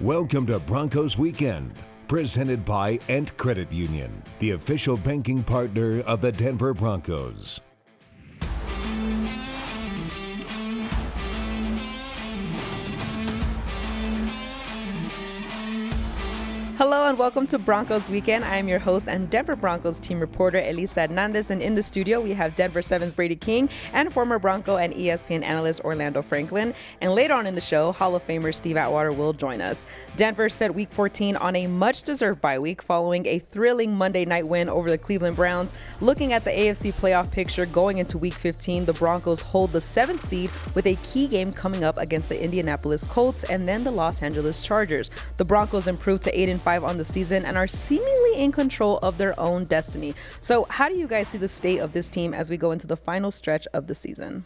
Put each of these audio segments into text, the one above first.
Welcome to Broncos Weekend, presented by Ent Credit Union, the official banking partner of the Denver Broncos. Hello and welcome to Broncos Weekend. I am your host and Denver Broncos team reporter, Elisa Hernandez. And in the studio, we have Denver 7's Bradey King and former Bronco and ESPN analyst Orlando Franklin. And later on in the show, Hall of Famer Steve Atwater will join us. Denver spent Week 14 on a much-deserved bye week following a thrilling Monday night win over the Cleveland Browns. Looking at the AFC playoff picture going into Week 15, the Broncos hold the 7th seed with a key game coming up against the Indianapolis Colts and then the Los Angeles Chargers. The Broncos improved to 8-5 on the season and are seemingly in control of their own destiny. So how do you guys see the state of this team as we go into the final stretch of the season?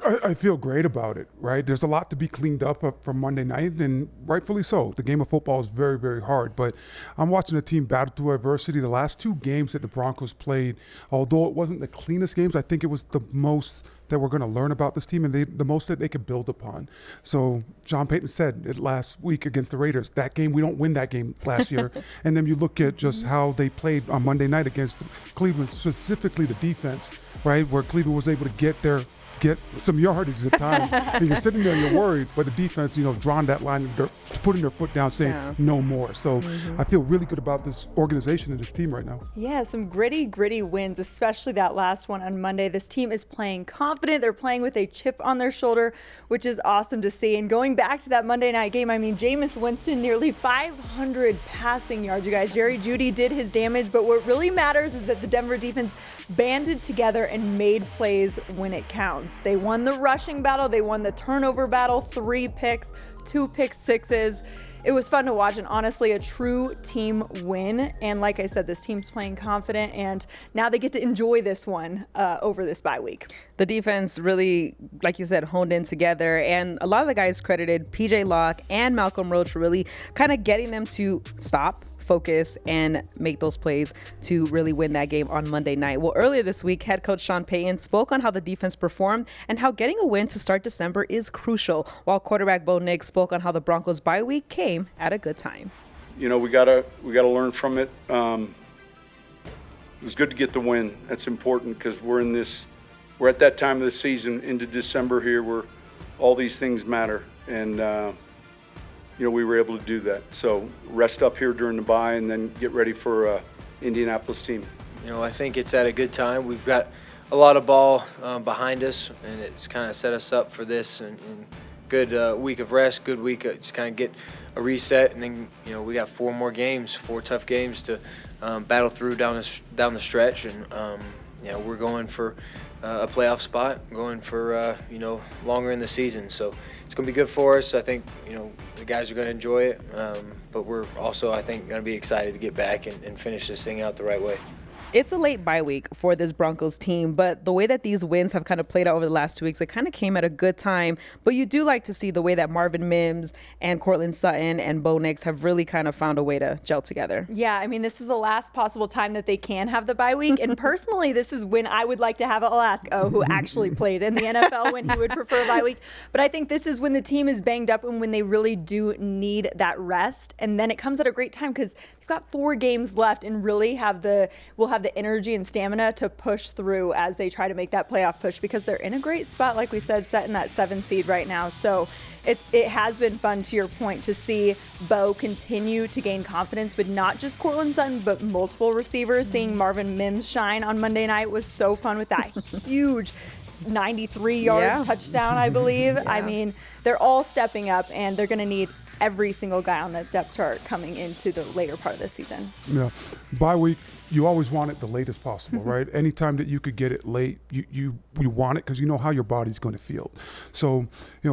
I feel great about it, right? There's a lot to be cleaned up from Monday night, and rightfully so. The game of football is very, very hard, but I'm watching the team battle through adversity. The last two games that the Broncos played, although it wasn't the cleanest games, I think it was the most that we're going to learn about this team and the most that they could build upon. So Sean Payton said it last week against the Raiders, that game, we don't win that game last year. And then you look at just how they played on Monday night against Cleveland, specifically the defense, right, where Cleveland was able to get some yardage at times. And you're sitting there, you're worried, but the defense, drawing that line, they're putting their foot down, saying no more. So I feel really good about this organization and this team right now. Yeah, some gritty wins, especially that last one on Monday. This team is playing confident. They're playing with a chip on their shoulder, which is awesome to see. And going back to that Monday night game, I mean, Jameis Winston, nearly 500 passing yards, you guys. Jerry Jeudy did his damage, but what really matters is that the Denver defense banded together and made plays when it counts. They won the rushing battle. They won the turnover battle, 3 picks, 2 pick sixes. It was fun to watch and honestly a true team win. And like I said, this team's playing confident and now they get to enjoy this one over this bye week. The defense really, like you said, honed in together. And a lot of the guys credited PJ Locke and Malcolm Roach for really kind of getting them to stop, focus, and make those plays to really win that game on Monday night. Well, earlier this week, head coach Sean Payton spoke on how the defense performed and how getting a win to start December is crucial, while quarterback Bo Nix spoke on how the Broncos' bye week came at a good time. We gotta learn from it. It was good to get the win. That's important because we're at that time of the season into December here where all these things matter, and we were able to do that. So rest up here during the bye and then get ready for Indianapolis team. I think it's at a good time. We've got a lot of ball behind us, and it's kind of set us up for this. And good week of rest, good week just kind of get a reset. And then, we got 4 more games, 4 tough games to battle through down the stretch. And, we're going for a playoff spot, going for, longer in the season. So it's going to be good for us. I think, the guys are going to enjoy it. But we're also, I think, going to be excited to get back and finish this thing out the right way. It's a late bye week for this Broncos team, but the way that these wins have kind of played out over the last 2 weeks, it kind of came at a good time. But you do like to see the way that Marvin Mims and Courtland Sutton and Bo Nix have really kind of found a way to gel together. Yeah, I mean, this is the last possible time that they can have the bye week. And personally, this is when I would like to have I'll ask who actually played in the NFL when he would prefer a bye week. But I think this is when the team is banged up and when they really do need that rest. And then it comes at a great time because they've got 4 games left and really will have the energy and stamina to push through as they try to make that playoff push because they're in a great spot, like we said, set in that 7 seed right now. So it has been fun, to your point, to see Bo continue to gain confidence with not just Courtland Sutton, but multiple receivers. Seeing Marvin Mims shine on Monday night was so fun with that huge 93-yard touchdown, I believe. Yeah. I mean, they're all stepping up, and they're going to need every single guy on that depth chart coming into the later part of the season. Yeah. Bye week, you always want it the latest possible, right? Anytime that you could get it late, you want it because you know how your body's going to feel. So,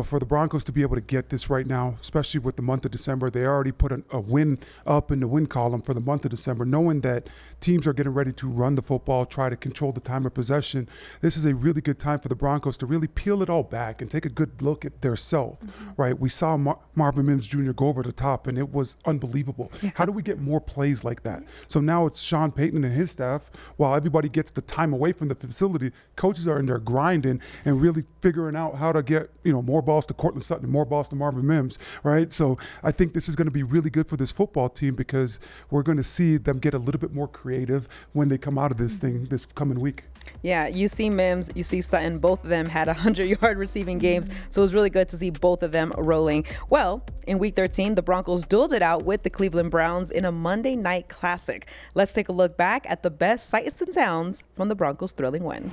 for the Broncos to be able to get this right now, especially with the month of December, they already put a win up in the win column for the month of December, knowing that teams are getting ready to run the football, try to control the time of possession. This is a really good time for the Broncos to really peel it all back and take a good look at their self, right? We saw Marvin Mims Jr. go over the top, and it was unbelievable. Yeah. How do we get more plays like that? So now it's Sean Payton and his staff, while everybody gets the time away from the facility, coaches are in there grinding and really figuring out how to get more balls to Courtland Sutton Martin, more balls to Marvin Mims, right? So I think this is going to be really good for this football team because we're going to see them get a little bit more creative when they come out of this thing this coming week. Yeah, you see Mims, you see Sutton, both of them had 100-yard receiving games, so it was really good to see both of them rolling. Well, in Week 13, the Broncos dueled it out with the Cleveland Browns in a Monday night classic. Let's take a look back at the best sights and sounds from the Broncos' thrilling win.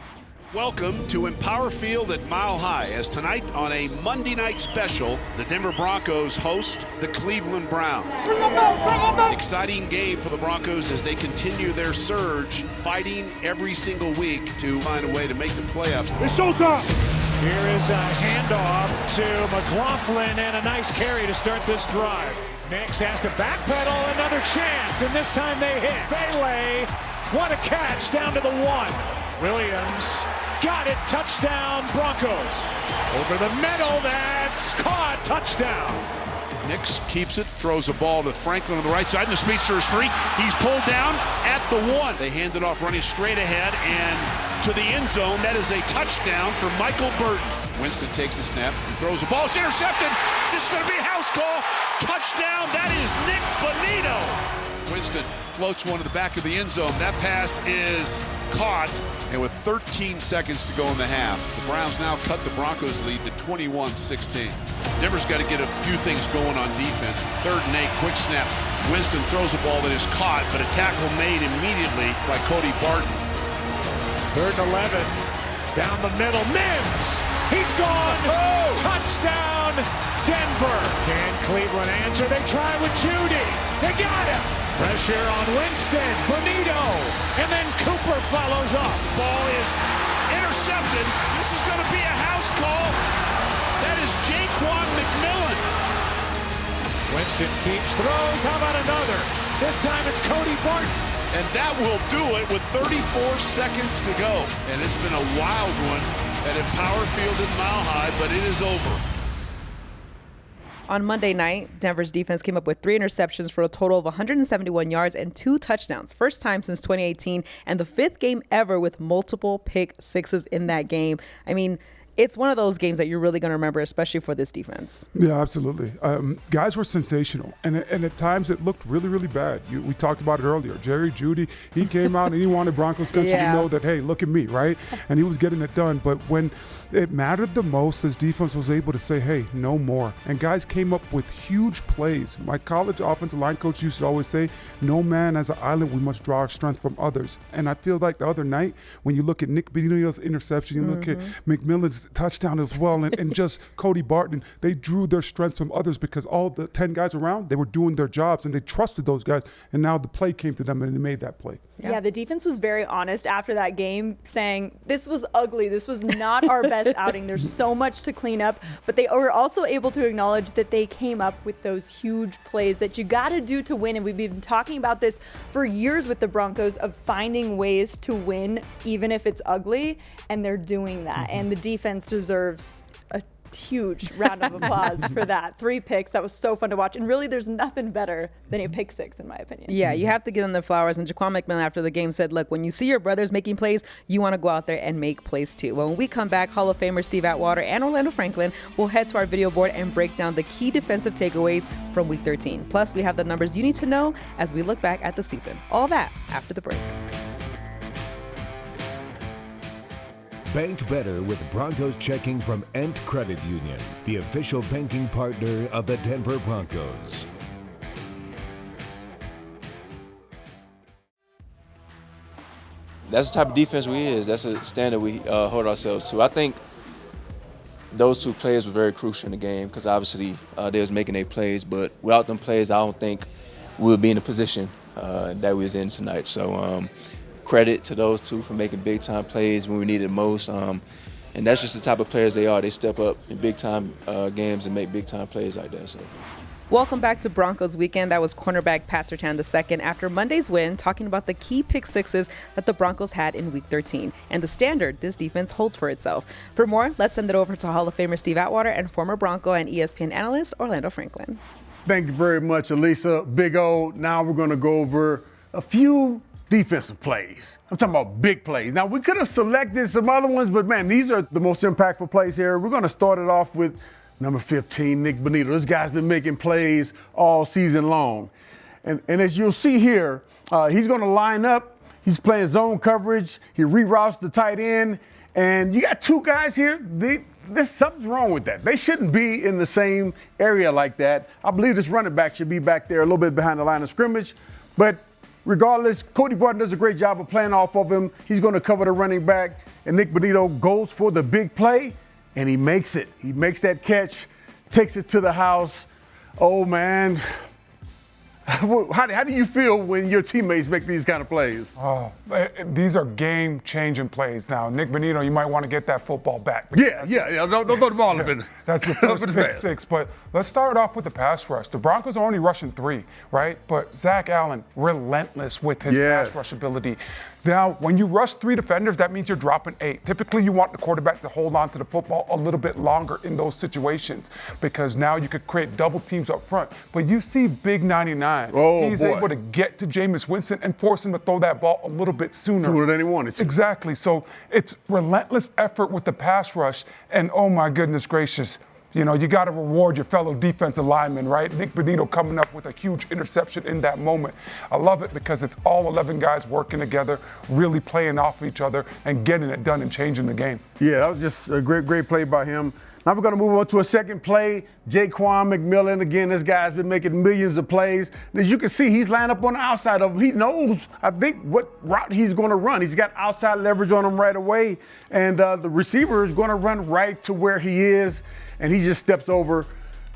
Welcome to Empower Field at Mile High, as tonight on a Monday night special, the Denver Broncos host the Cleveland Browns. Exciting game for the Broncos as they continue their surge, fighting every single week to find a way to make the playoffs. It's showtime! Here is a handoff to McLaughlin and a nice carry to start this drive. Nix has to backpedal, another chance, and this time they hit. Bailey, what a catch, down to the 1. Williams got it, touchdown Broncos. Over the middle, that's caught, touchdown. Nix keeps it, throws a ball to Franklin on the right side, and the speedster is free. He's pulled down at the 1. They hand it off running straight ahead and to the end zone. That is a touchdown for Michael Burton. Winston takes the snap and throws the ball. It's intercepted. This is going to be a house call. Touchdown. That is Nick Bonito. Winston floats one to the back of the end zone. That pass is caught, and with 13 seconds to go in the half, the Browns now cut the Broncos lead to 21-16. Denver's got to get a few things going on defense. 3rd and 8, quick snap. Winston throws a ball that is caught, but a tackle made immediately by Cody Barton. 3rd and 11, down the middle, Mims, he's gone, touchdown Denver. Can Cleveland answer? They try with Judy, they got him. Pressure on Winston, Bonito, and then Cooper follows up. Ball is intercepted. This is going to be a house call. That is Jaquan McMillan. Winston keeps, throws, how about another? This time it's Cody Barton. And that will do it with 34 seconds to go. And it's been a wild one at Empower Field in Mile High, but it is over. On Monday night, Denver's defense came up with 3 interceptions for a total of 171 yards and 2 touchdowns. First time since 2018 and the 5th game ever with multiple pick sixes in that game. I mean, it's one of those games that you're really going to remember, especially for this defense. Yeah, absolutely. Guys were sensational, and at times it looked really, really bad. We talked about it earlier. Jerry Jeudy, he came out and he wanted Broncos country to know that, hey, look at me, right? And he was getting it done. But when it mattered the most, his defense was able to say, hey, no more. And guys came up with huge plays. My college offensive line coach used to always say, no man as an island, we must draw our strength from others. And I feel like the other night, when you look at Nick Bonito's interception, you look at McMillan's touchdown as well, and just Cody Barton, they drew their strengths from others because all the 10 guys around, they were doing their jobs and they trusted those guys, and now the play came to them and they made that play. Yeah, the defense was very honest after that game, saying this was ugly, this was not our best outing, there's so much to clean up, but they were also able to acknowledge that they came up with those huge plays that you got to do to win, and we've been talking about this for years with the Broncos of finding ways to win even if it's ugly, and they're doing that, and the defense deserves a huge round of applause for that. 3 picks, that was so fun to watch, and really there's nothing better than a pick 6 in my opinion. Yeah, you have to give them the flowers, and Jaquan McMillan after the game said, look, when you see your brothers making plays, you want to go out there and make plays too. Well, when we come back, Hall of Famer Steve Atwater and Orlando Franklin will head to our video board and break down the key defensive takeaways from Week 13. Plus, we have the numbers you need to know as we look back at the season. All that after the break. Bank better with Broncos checking from Ent Credit Union, the official banking partner of the Denver Broncos. That's the type of defense we is. That's a standard we hold ourselves to. I think those 2 plays were very crucial in the game because obviously they was making their plays, but without them plays, I don't think we would be in the position that we was in tonight. So credit to those 2 for making big-time plays when we needed it most. And that's just the type of players they are. They step up in big-time games and make big-time plays like that. So. Welcome back to Broncos Weekend. That was cornerback Pat Surtain II after Monday's win, talking about the key pick sixes that the Broncos had in Week 13 and the standard this defense holds for itself. For more, let's send it over to Hall of Famer Steve Atwater and former Bronco and ESPN analyst Orlando Franklin. Thank you very much, Elisa. Big O. Now we're going to go over a few defensive plays. I'm talking about big plays. Now, we could have selected some other ones, but man, these are the most impactful plays here. We're going to start it off with number 15, Nick Bonito. This guy's been making plays all season long. And as you'll see here, he's going to line up. He's playing zone coverage. He reroutes the tight end. And you got two guys here. Something's wrong with that. They shouldn't be in the same area like that. I believe this running back should be back there a little bit behind the line of scrimmage. But regardless, Cody Barton does a great job of playing off of him. He's going to cover the running back. And Nick Bonito goes for the big play, and he makes it. He makes that catch, takes it to the house. Oh, man. How do you feel when your teammates make these kind of plays? Oh, these are game-changing plays. Now, Nick Bonito, you might want to get that football back. Yeah. Don't throw the ball up in. That's your first pick six. But let's start off with the pass rush. The Broncos are only rushing 3, right? But Zach Allen, relentless with his pass rush ability. Now, when you rush 3 defenders, that means you're dropping 8. Typically, you want the quarterback to hold on to the football a little bit longer in those situations because now you could create double teams up front. But you see Big 99. He's able to get to Jameis Winston and force him to throw that ball a little bit sooner. Sooner than he wanted to. Exactly. So it's relentless effort with the pass rush. And oh my goodness gracious, you know, you got to reward your fellow defensive lineman, right? Nick Bonito coming up with a huge interception in that moment. I love it because it's all 11 guys working together, really playing off of each other and getting it done and changing the game. Yeah, that was just a great play by him. Now we're going to move on to a second play. Jaquan McMillan, again, this guy's been making millions of plays. As you can see, he's lined up on the outside of him. He knows, I think, what route he's going to run. He's got outside leverage on him right away. And the receiver is going to run right to where he is. And he just steps over,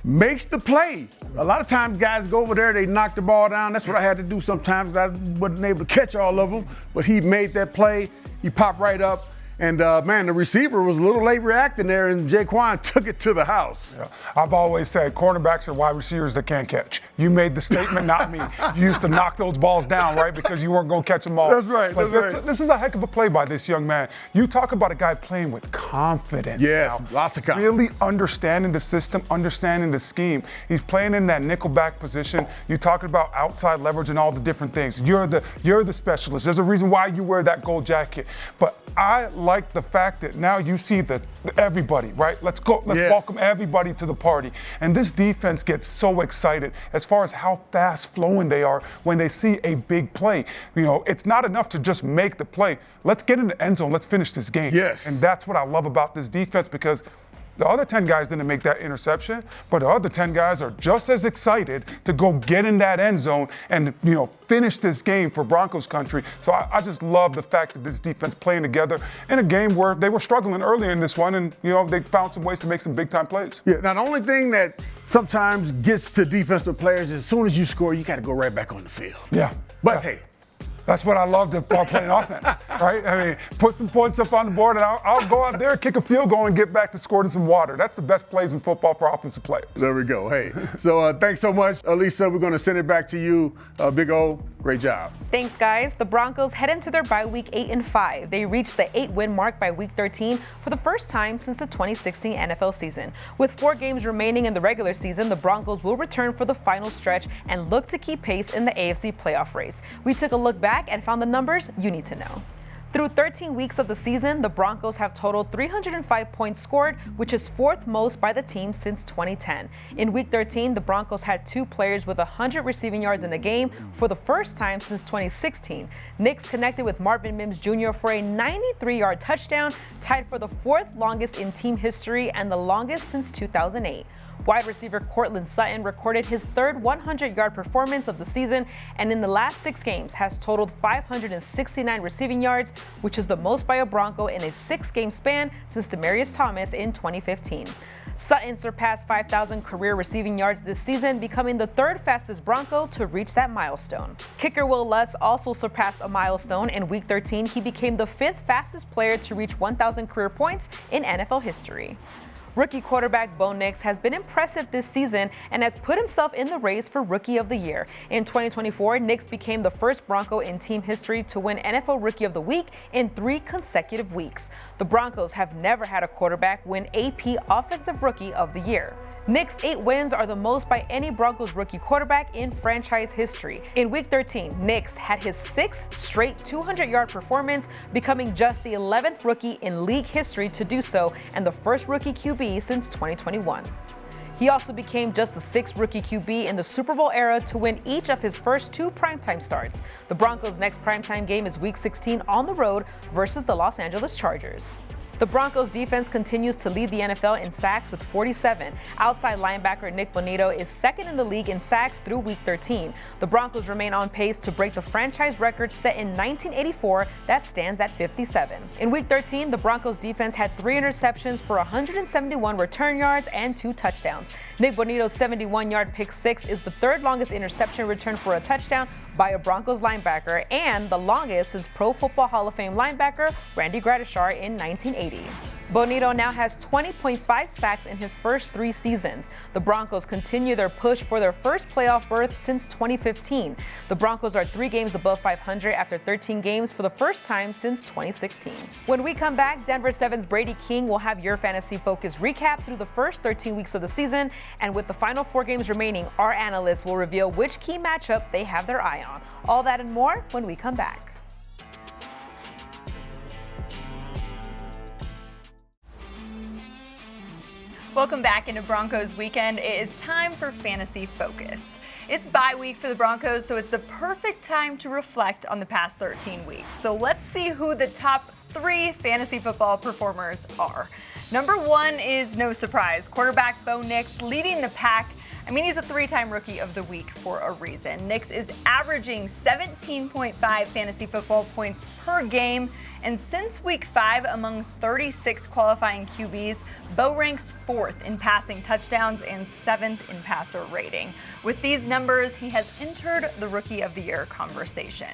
makes the play. A lot of times guys go over there, they knock the ball down. That's what I had to do sometimes. I wasn't able to catch all of them. But he made that play. He popped right up. And, man, the receiver was a little late reacting there, and Jaquan took it to the house. Yeah. I've always said cornerbacks are wide receivers that can't catch. You made the statement, not me. You used to knock those balls down, right, because you weren't going to catch them all. That's right. This is a heck of a play by this young man. You talk about a guy playing with confidence. Yes, now. Lots of confidence. Really understanding the system, understanding the scheme. He's playing in that nickelback position. You talking about outside leverage and all the different things. You're the specialist. There's a reason why you wear that gold jacket. But I like the fact that now you see everybody, right? Let's welcome everybody to the party. And this defense gets so excited as far as how fast flowing they are when they see a big play. You know, it's not enough to just make the play. Let's get in the end zone. Let's finish this game. Yes. And that's what I love about this defense because the other 10 guys didn't make that interception, but the other 10 guys are just as excited to go get in that end zone and, you know, finish this game for Broncos country. So I just love the fact that this defense playing together in a game where they were struggling earlier in this one and, you know, they found some ways to make some big-time plays. Yeah, now the only thing that sometimes gets to defensive players is as soon as you score, you got to go right back on the field. Yeah. But, hey, that's what I love about playing offense, right? I mean, put some points up on the board, and I'll go out there, kick a field goal, and get back to scoring some water. That's the best plays in football for offensive players. There we go. Hey, so thanks so much, Elisa. We're going to send it back to you. Big O, great job. Thanks, guys. The Broncos head into their bye week 8-5. They reached the 8-win mark by week 13 for the first time since the 2016 NFL season. With 4 games remaining in the regular season, the Broncos will return for the final stretch and look to keep pace in the AFC playoff race. We took a look back and found the numbers you need to know. Through 13 weeks of the season, the Broncos have totaled 305 points scored, which is 4th most by the team since 2010. In Week 13, the Broncos had 2 players with 100 receiving yards in a game for the first time since 2016. Knicks connected with Marvin Mims Jr. for a 93-yard touchdown, tied for the 4th longest in team history and the longest since 2008. Wide receiver Courtland Sutton recorded his 3rd 100-yard performance of the season, and in the last 6 games has totaled 569 receiving yards, which is the most by a Bronco in a 6-game span since Demaryius Thomas in 2015. Sutton surpassed 5,000 career receiving yards this season, becoming the 3rd fastest Bronco to reach that milestone. Kicker Will Lutz also surpassed a milestone. In Week 13, he became the 5th fastest player to reach 1,000 career points in NFL history. Rookie quarterback Bo Nix has been impressive this season and has put himself in the race for Rookie of the Year. In 2024, Nix became the first Bronco in team history to win NFL Rookie of the Week in 3 consecutive weeks. The Broncos have never had a quarterback win AP Offensive Rookie of the Year. Nix's 8 wins are the most by any Broncos rookie quarterback in franchise history. In Week 13, Nix had his 6th straight 200-yard performance, becoming just the 11th rookie in league history to do so and the first rookie QB since 2021. He also became just the 6th rookie QB in the Super Bowl era to win each of his first 2 primetime starts. The Broncos' next primetime game is Week 16 on the road versus the Los Angeles Chargers. The Broncos defense continues to lead the NFL in sacks with 47. Outside linebacker Nick Bonito is second in the league in sacks through Week 13. The Broncos remain on pace to break the franchise record set in 1984 that stands at 57. In Week 13, the Broncos defense had 3 interceptions for 171 return yards and 2 touchdowns. Nick Bonito's 71-yard pick six is the 3rd longest interception return for a touchdown by a Broncos linebacker and the longest since Pro Football Hall of Fame linebacker Randy Gradishar in 1980. Bonito now has 20.5 sacks in his first 3 seasons. The Broncos continue their push for their first playoff berth since 2015. The Broncos are 3 games above 500 after 13 games for the first time since 2016. When we come back, Denver 7's Bradey King will have your fantasy-focused recap through the first 13 weeks of the season, and with the final 4 games remaining, our analysts will reveal which key matchup they have their eye on. All that and more when we come back. Welcome back into Broncos Weekend. It is time for Fantasy Focus. It's bye week for the Broncos, so it's the perfect time to reflect on the past 13 weeks. So let's see who the top 3 fantasy football performers are. Number 1 is no surprise. Quarterback Bo Nix leading the pack. I mean, he's a 3-time Rookie of the Week for a reason. Nix is averaging 17.5 fantasy football points per game. And since Week 5, among 36 qualifying QBs, Bo ranks 4th in passing touchdowns and 7th in passer rating. With these numbers, he has entered the Rookie of the Year conversation.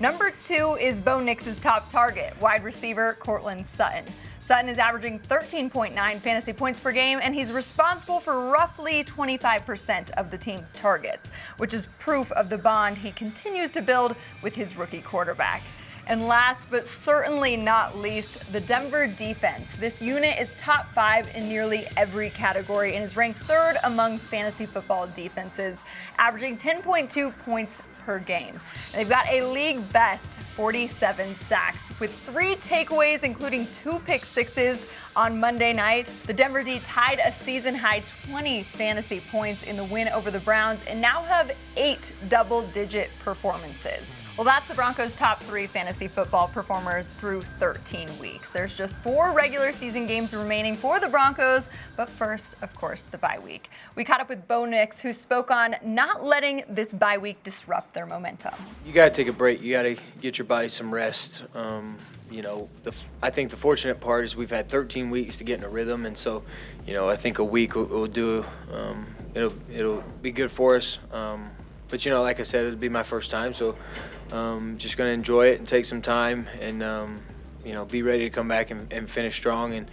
Number 2 is Bo Nix's top target, wide receiver Courtland Sutton. Sutton is averaging 13.9 fantasy points per game, and he's responsible for roughly 25% of the team's targets, which is proof of the bond he continues to build with his rookie quarterback. And last but certainly not least, the Denver defense. This unit is top 5 in nearly every category and is ranked 3rd among fantasy football defenses, averaging 10.2 points per game. And they've got a league best 47 sacks with 3 takeaways, including 2 pick sixes on Monday night. The Denver D tied a season-high 20 fantasy points in the win over the Browns and now have 8 double-digit performances. Well, that's the Broncos' top 3 fantasy football performers through 13 weeks. There's just 4 regular season games remaining for the Broncos, but first, of course, the bye week. We caught up with Bo Nix, who spoke on not letting this bye week disrupt their momentum. You got to take a break. You got to get your body some rest. I think the fortunate part is we've had 13 weeks to get in a rhythm, and so, I think a week will do. It'll be good for us. But like I said, it'll be my first time, so just going to enjoy it and take some time and be ready to come back and finish strong. And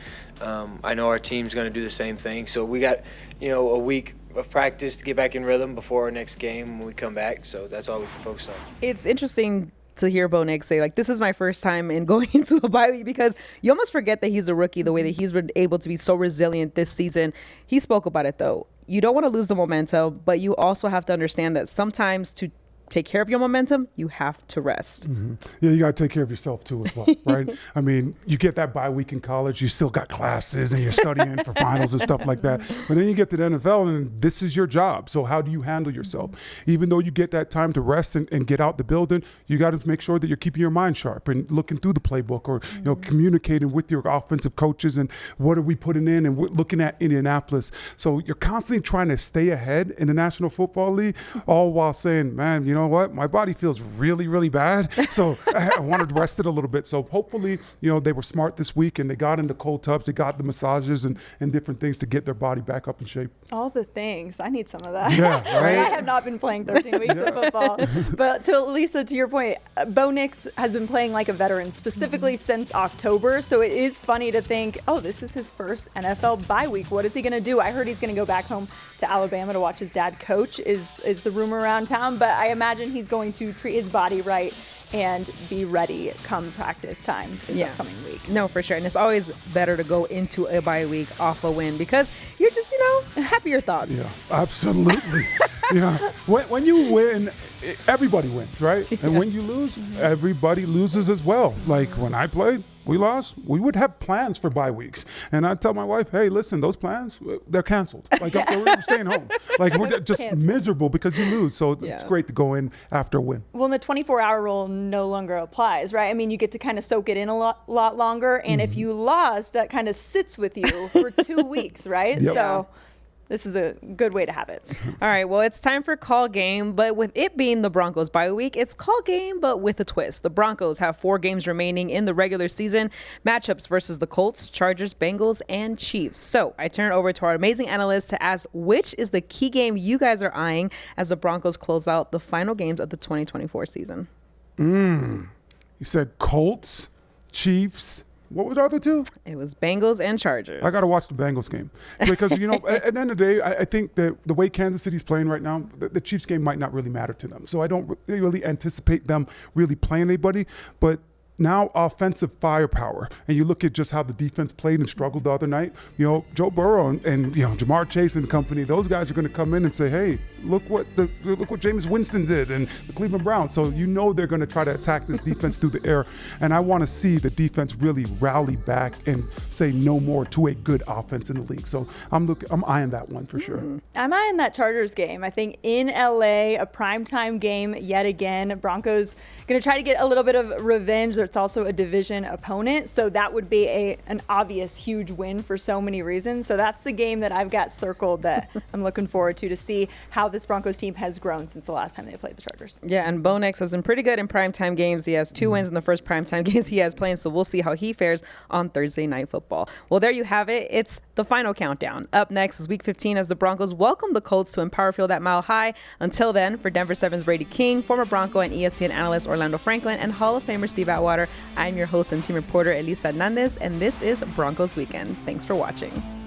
I know our team's going to do the same thing. So we got a week of practice to get back in rhythm before our next game when we come back. So that's all we can focus on. It's interesting to hear Bo Nix say, this is my first time in going into a bye week, because you almost forget that he's a rookie, the way that he's been able to be so resilient this season. He spoke about it, though. You don't want to lose the momentum, but you also have to understand that sometimes to take care of your momentum, you have to rest. Mm-hmm. Yeah, you got to take care of yourself too as well, right? I mean, you get that bye week in college, you still got classes and you're studying for finals and stuff like that. But then you get to the NFL and this is your job. So how do you handle yourself? Even though you get that time to rest and get out the building, you got to make sure that you're keeping your mind sharp and looking through the playbook, or communicating with your offensive coaches and what are we putting in, and we're looking at Indianapolis. So you're constantly trying to stay ahead in the National Football League, all while saying, man, you know what? My body feels really, really bad. So I wanted to rest it a little bit. So hopefully, they were smart this week and they got into cold tubs, they got the massages and different things to get their body back up in shape. All the things. I need some of that. Yeah, right? I have not been playing 13 weeks of football. But Lisa, to your point, Bo Nix has been playing like a veteran, specifically since October. So it is funny to think, this is his first NFL bye week. What is he going to do? I heard he's going to go back home to Alabama to watch his dad coach, is the rumor around town. But I imagine he's going to treat his body right and be ready come practice time this upcoming week. No, for sure. And it's always better to go into a bye week off a win, because you're just, happier thoughts. Yeah, absolutely. When you win, everybody wins, right? And when you lose, everybody loses as well. Like when I played, we lost, we would have plans for bye weeks. And I tell my wife, hey, listen, those plans, they're canceled. Like, we're staying home. Like, we're just miserable because you lose. So it's great to go in after a win. Well, the 24-hour rule no longer applies, right? I mean, you get to kind of soak it in a lot longer. And if you lost, that kind of sits with you for 2 weeks, right? Yep. So this is a good way to have it. All right, well, it's time for Call Game, but with it being the Broncos bye week, it's Call Game, but with a twist. The Broncos have 4 games remaining in the regular season, matchups versus the Colts, Chargers, Bengals, and Chiefs. So I turn it over to our amazing analyst to ask which is the key game you guys are eyeing as the Broncos close out the final games of the 2024 season. You said Colts, Chiefs. What were the other 2? It was Bengals and Chargers. I got to watch the Bengals game because, at the end of the day, I think that the way Kansas City's playing right now, the Chiefs game might not really matter to them. So I don't really anticipate them really playing anybody. But now offensive firepower, and you look at just how the defense played and struggled the other night, Joe Burrow and Jamar Chase and company, those guys are going to come in and say, hey, look what Jameis Winston did and the Cleveland Browns. So they're going to try to attack this defense through the air. And I want to see the defense really rally back and say no more to a good offense in the league. So I'm eyeing that one for sure. I'm eyeing that Chargers game. I think in LA, a primetime game yet again. Broncos going to try to get a little bit of revenge. It's also a division opponent, so that would be an obvious huge win for so many reasons. So that's the game that I've got circled that I'm looking forward to see how this Broncos team has grown since the last time they played the Chargers. Yeah, and Bo Nix has been pretty good in primetime games. He has 2 wins in the first primetime games he has playing, so we'll see how he fares on Thursday Night Football. Well, there you have it. It's the final countdown. Up next is Week 15 as the Broncos welcome the Colts to Empower Field at Mile High. Until then, for Denver 7's Bradey King, former Bronco and ESPN analyst Orlando Franklin, and Hall of Famer Steve Atwater, I'm your host and team reporter Elisa Hernandez, and this is Broncos Weekend. Thanks for watching.